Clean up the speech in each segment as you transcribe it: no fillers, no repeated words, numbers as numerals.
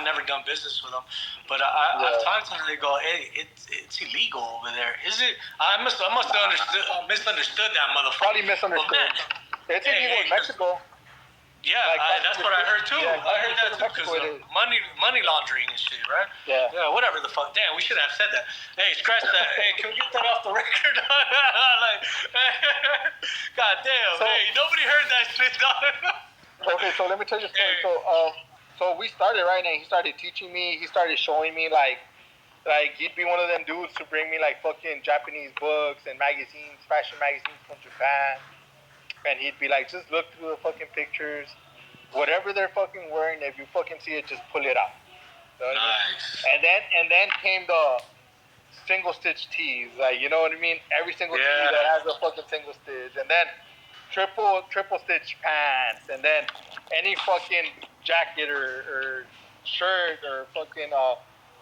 I've never done business with them, but I've talked to them. They go, "Hey, it's illegal over there. Is it? I must have misunderstood that motherfucker. Probably misunderstood. It's illegal in Mexico. Yeah, that's what I heard too. Yeah, I heard that too because money laundering and shit, right? Yeah, whatever the fuck. Damn, we should have said that. Hey, scratch that. Hey, can we get that off the record? Like, god damn. So, hey, nobody heard that shit, dog. Okay, so let me tell you a story. So we started, right, and he started teaching me. He started showing me like he'd be one of them dudes to bring me like fucking Japanese books and magazines, fashion magazines from Japan. And he'd be like, just look through the fucking pictures. Whatever they're fucking wearing, if you fucking see it, just pull it out. You know nice. I mean? And then came the single stitch tees. Like, you know what I mean? Every single tee that has a fucking single stitch. And then triple stitch pants. And then any fucking jacket or shirt or fucking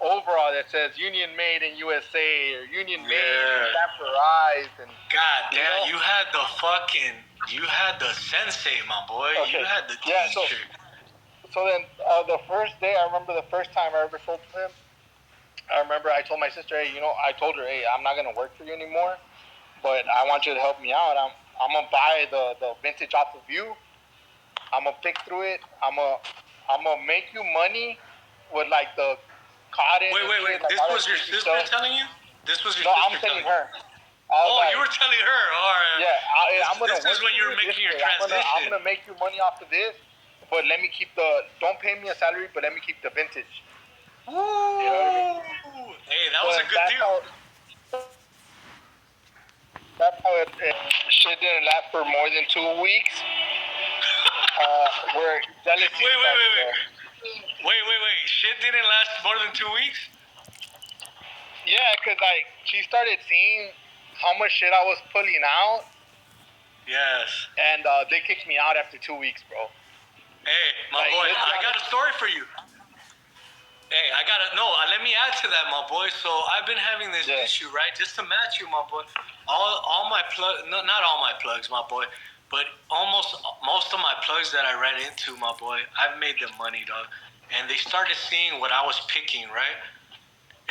overall that says Union Made in USA or Union Made Vaporized. And god damn, you had the sensei, my boy. Okay. You had the teacher. So then the first day, I remember the first time I ever sold to him, I remember I told my sister, hey, I told her, hey, I'm not going to work for you anymore, but I want you to help me out. I'm going to buy the vintage off of you. I'm going to pick through it. I'm going to make you money with like the cotton. Wait. This was your sister telling you? This was your sister? No, I'm telling her. You were telling her. All right. Yeah, this is when you were making your transition. I'm gonna make you money off of this, but let me keep don't pay me a salary, but let me keep the vintage. Ooh. You know what I mean? Hey, that was a good deal. That's how it shit didn't last for more than 2 weeks. Where jealousy. Wait. Shit didn't last more than 2 weeks? Yeah, cause like she started seeing how much shit I was pulling out. Yes. And they kicked me out after 2 weeks, bro. Hey, my boy, I got a story for you. Hey, let me add to that, my boy. So I've been having this issue, right? Just to match you, my boy. All my plugs, not all my plugs, my boy, but most of my plugs that I ran into, my boy, I've made them money, dog. And they started seeing what I was picking, right?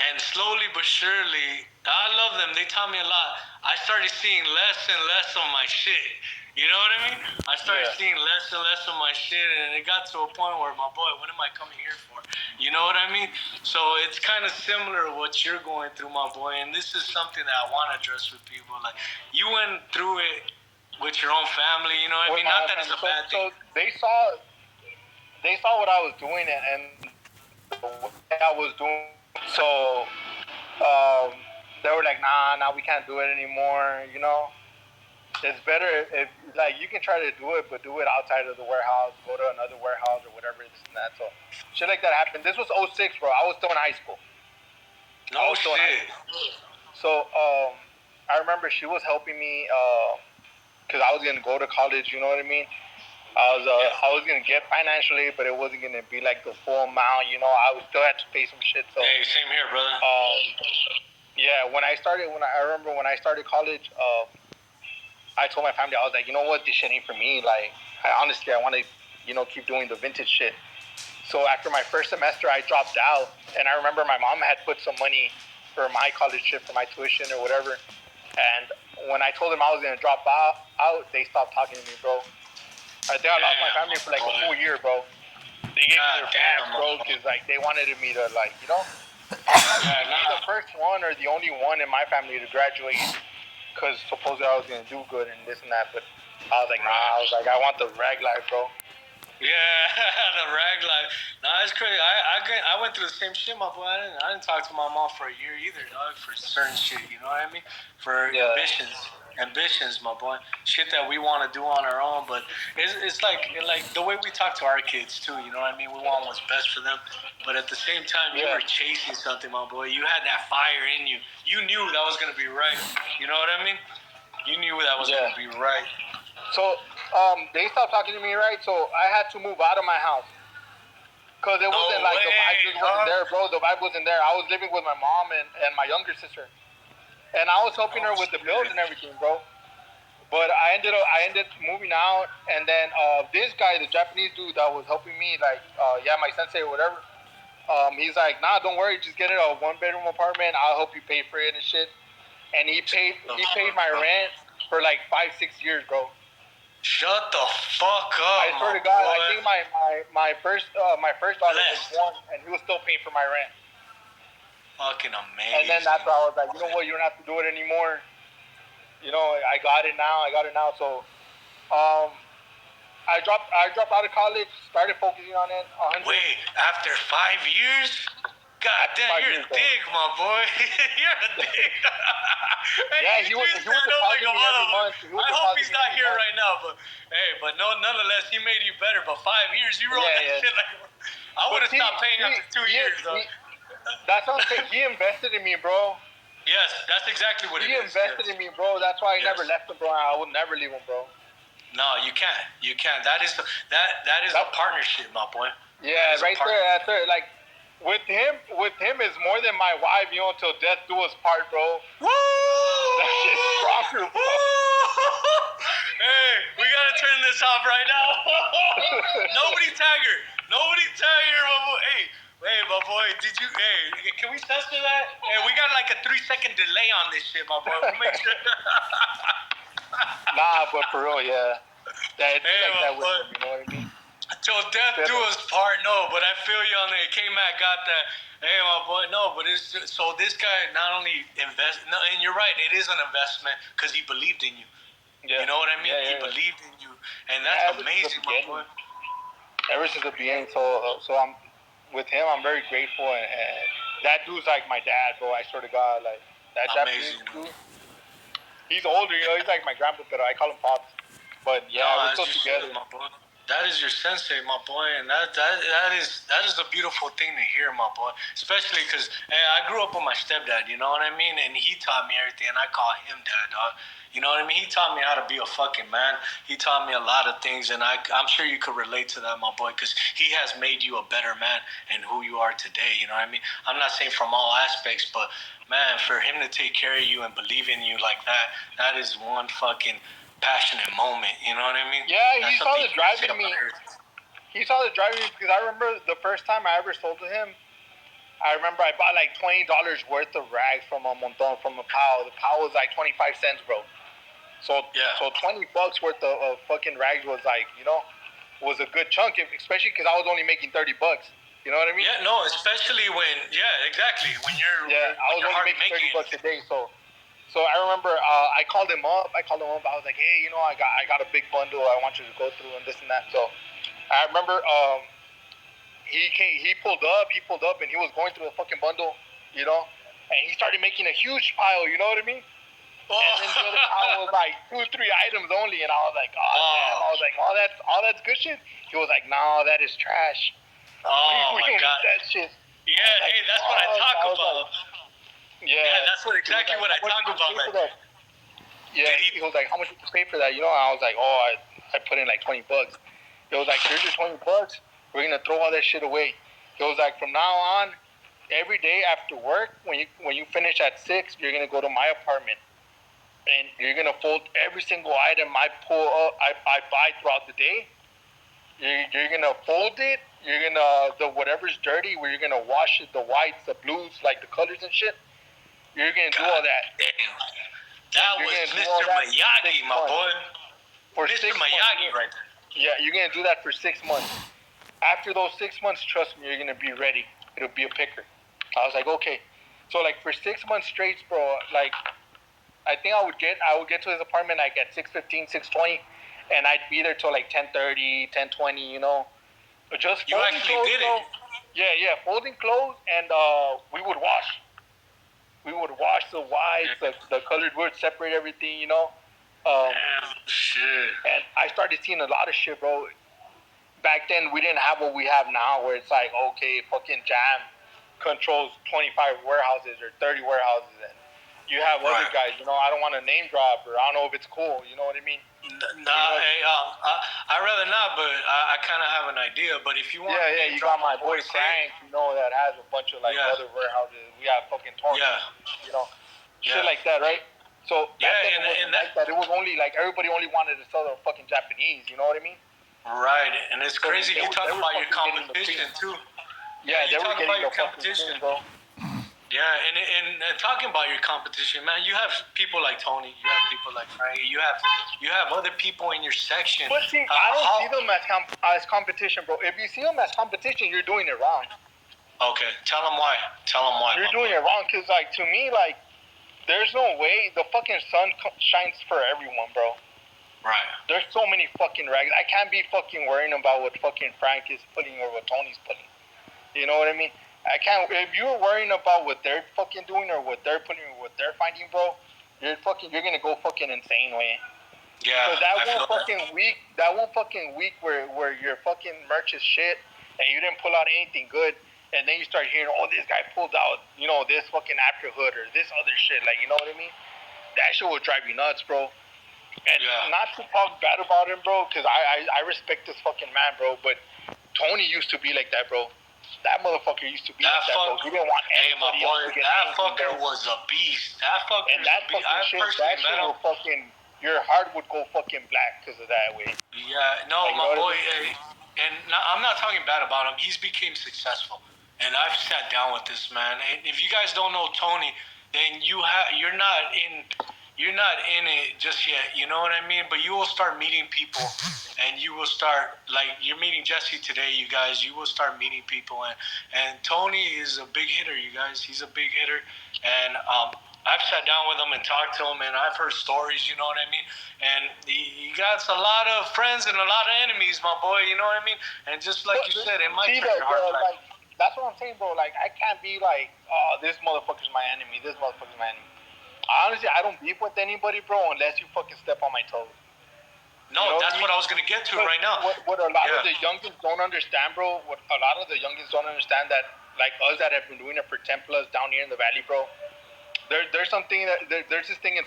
And slowly but surely, I love them. They taught me a lot. I started seeing less and less of my shit. You know what I mean? I started seeing less and less of my shit, and it got to a point where, my boy, what am I coming here for? You know what I mean? So it's kind of similar to what you're going through, my boy, and this is something that I want to address with people. Like, you went through it with your own family, you know what I mean? Not that it's a bad thing. So they saw what I was doing and what I was doing. So they were like, nah, we can't do it anymore, you know? It's better if, like, you can try to do it, but do it outside of the warehouse, go to another warehouse or whatever, this and that. So shit like that happened. This was 06, bro. I was still in high school. No shit. So I remember she was helping me because I was going to go to college, you know what I mean? I was going to get financially, but it wasn't going to be like the full amount, you know? I would still have to pay some shit. So hey, same here, brother. Yeah, I remember when I started college, I told my family, I was like, you know what, this shit ain't for me. Like, I want to, keep doing the vintage shit. So after my first semester, I dropped out, and I remember my mom had put some money for my college trip, for my tuition or whatever. And when I told them I was going to drop out, they stopped talking to me, bro. I think I lost my family for like a full year, bro. They gave me their back, bro, because like they wanted me to be the first one or the only one in my family to graduate, because supposedly I was gonna do good and this and that. But I was like, nah. I want the rag life, bro. Yeah, the rag life. Nah, it's crazy. I went through the same shit, my boy. I didn't talk to my mom for a year either, dog, for certain shit. You know what I mean? For ambitions, my boy. Shit that we want to do on our own, but it's like the way we talk to our kids too. You know what I mean? We want what's best for them, but at the same time, you were chasing something, my boy. You had that fire in you. You knew that was gonna be right. You know what I mean? You knew that was gonna be right. So they stopped talking to me, right? So I had to move out of my house. Because it wasn't the vibe just wasn't there, bro. The vibe wasn't there. I was living with my mom and my younger sister. And I was helping her with the bills and everything, bro. But I ended moving out. And then this guy, the Japanese dude that was helping me, my sensei or whatever, He's like, nah, don't worry, just get it a 1-bedroom apartment. I'll help you pay for it and shit. And he paid my rent for like 5-6 years, bro. Shut the fuck up! I swear to God, boy. I think my first daughter was born, and he was still paying for my rent. Fucking amazing. And then that's why I was like, you know what, you don't have to do it anymore. You know, I got it now. So, I dropped out of college, started focusing on it. Wait, after 5 years? God damn, you're a dick, my boy. You're a dick. Hey, yeah, he was depositing me every month. I hope he's not here right now, but hey, nonetheless, he made you better. But 5 years, you wrote that shit like I would have stopped paying after 2 years, though. That's what I'm saying. He invested in me, bro. Yes, that's exactly what he invested in me, bro. That's why I never left him, bro. I would never leave him, bro. No, you can't. You can't. That is a partnership, my boy. Yeah, right there. That's it. Like with him is more than my wife, you know, till death do us part, bro. Woo! That shit's stronger, bro. Hey, we gotta turn this off right now. Nobody tag her, my boy. Hey, my boy, can we censor that? Hey, we got like a 3-second delay on this shit, my boy. We'll make sure. Nah, but for real, yeah. It's like that with him, you know what I mean? Till death do us part, no, but I feel you on the K-Mac got that. Hey, my boy, no, but it's just, so this guy not only and you're right, it is an investment because he believed in you. Yeah. You know what I mean? He believed in you, and that's amazing, my boy. Ever since the beginning, so I'm with him. I'm very grateful, and that dude's like my dad, bro. I swear to God, like that Japanese dude. He's older, you know. He's like my grandpa, but I call him pops. But yeah, we're still together. My boy. That is your sensei, my boy, and that is a beautiful thing to hear, my boy. Especially because I grew up with my stepdad, you know what I mean, and he taught me everything, and I call him dad, dog. You know what I mean? He taught me how to be a fucking man. He taught me a lot of things, and I'm sure you could relate to that, my boy, because he has made you a better man and who you are today. You know what I mean? I'm not saying from all aspects, but man, for him to take care of you and believe in you like that, that is one fucking passionate moment, you know what I mean? Yeah, he saw the drive in me. He saw the drive in me because I remember the first time I ever sold to him. I remember I bought like $20 worth of rags from a montón, from a pal. The pal was like 25 cents, bro. So $20 worth of fucking rags was like, you know, was a good chunk, especially because I was only making $30. You know what I mean? Yeah, no, especially when exactly when you're I was only making $30 a day, So I remember I called him up. I was like, hey, you know, I got a big bundle I want you to go through and this and that. So I remember he pulled up and he was going through the fucking bundle, you know, and he started making a huge pile. You know what I mean? Oh. And then the other pile was like 2-3 items only, and I was like, oh damn. I was like, all that's good shit. He was like, no, that is trash. Oh we my God. That shit. Yeah, hey, that's what I talk about. Yeah, that's exactly what I talk about, man. Yeah, he was like, how much did you pay for that? You know, and I was like, I put in like $20. He was like, here's your $20. We're gonna throw all that shit away. He was like, from now on, every day after work, when you finish at 6, you're gonna go to my apartment, and you're gonna fold every single item I pull up, I buy throughout the day. You're gonna fold it. You're gonna whatever's dirty, where you're gonna wash it, the whites, the blues, like the colors and shit. You're gonna do all that. Damn. That was Mr. Miyagi, my boy. For Mr. Miyagi right there. Yeah, you're gonna do that for 6 months. After those 6 months, trust me, you're gonna be ready. It'll be a picker. I was like, okay. So like for 6 months straight, bro, like I think I would get to his apartment like at 6:15, 6:20, and I'd be there till like 10:30, 10:20, you know. Just you folding actually clothes, did bro. it. Yeah, folding clothes, and we would wash. We would wash the whites, the colored wood, separate everything, you know. Damn, shit. And I started seeing a lot of shit, bro. Back then, we didn't have what we have now, where it's like, okay, fucking Jam controls 25 warehouses or 30 warehouses, and you have other guys, you know. I don't want to name drop, or I don't know if it's cool, you know what I mean? I'd rather not, but I kind of have an idea. But if you want, you got my boy Frank, you know, that has a bunch of like other warehouses. We have fucking Torrance, you know, shit like that, right? So back then it wasn't like that. It was only like everybody only wanted to sell the fucking Japanese. You know what I mean? Right, and it's crazy. You talk about your competition too. Yeah, you they were talk about getting your the fucking competition. shit, bro. Yeah, and talking about your competition, man, you have people like Tony, you have people like Frankie, you have other people in your section. But see, I don't see them as competition, bro. If you see them as competition, you're doing it wrong. Okay, tell them why. Tell them why. You're doing it wrong, cause like to me, like there's no way the fucking sun shines for everyone, bro. Right. There's so many fucking rags. I can't be fucking worrying about what fucking Frank is putting or what Tony's putting. You know what I mean? I can't. If you're worrying about what they're fucking doing or what they're putting or what they're finding, bro, you're gonna go fucking insane, way. Yeah. Cause that one fucking week where your fucking merch is shit and you didn't pull out anything good, and then you start hearing, oh, this guy pulled out, you know, this fucking after hood or this other shit, like, you know what I mean? That shit will drive you nuts, bro. And not to talk bad about him, bro, because I respect this fucking man, bro, but Tony used to be like that, bro. That motherfucker used to be like that, bro. He didn't want anybody else to get that anything, fucker bro. was a beast. That fucker And that fucking shit, that shit will fucking, your heart would go fucking black because of that way. Yeah, no, Like, my boy, and I'm not talking bad about him. He's became successful, and I've sat down with this man. And if you guys don't know Tony, then you're not in it just yet. You know what I mean? But you will start meeting people, and you will start, like, you're meeting Jesse today. You guys, you will start meeting people, and Tony is a big hitter. You guys, he's a big hitter, and I've sat down with him and talked to him, and I've heard stories, you know what I mean? And he got a lot of friends and a lot of enemies, my boy, you know what I mean? And just like you said, it might turn your heart black. Like, that's what I'm saying, bro. Like, I can't be like, oh, this motherfucker's my enemy. This motherfucker's my enemy. Honestly, I don't beef with anybody, bro, unless you fucking step on my toes. No, you know that's what I was going to get to right now. What a lot of the youngins don't understand, bro, that, like us that have been doing it for 10 plus down here in the valley, bro, there's this thing in Spanish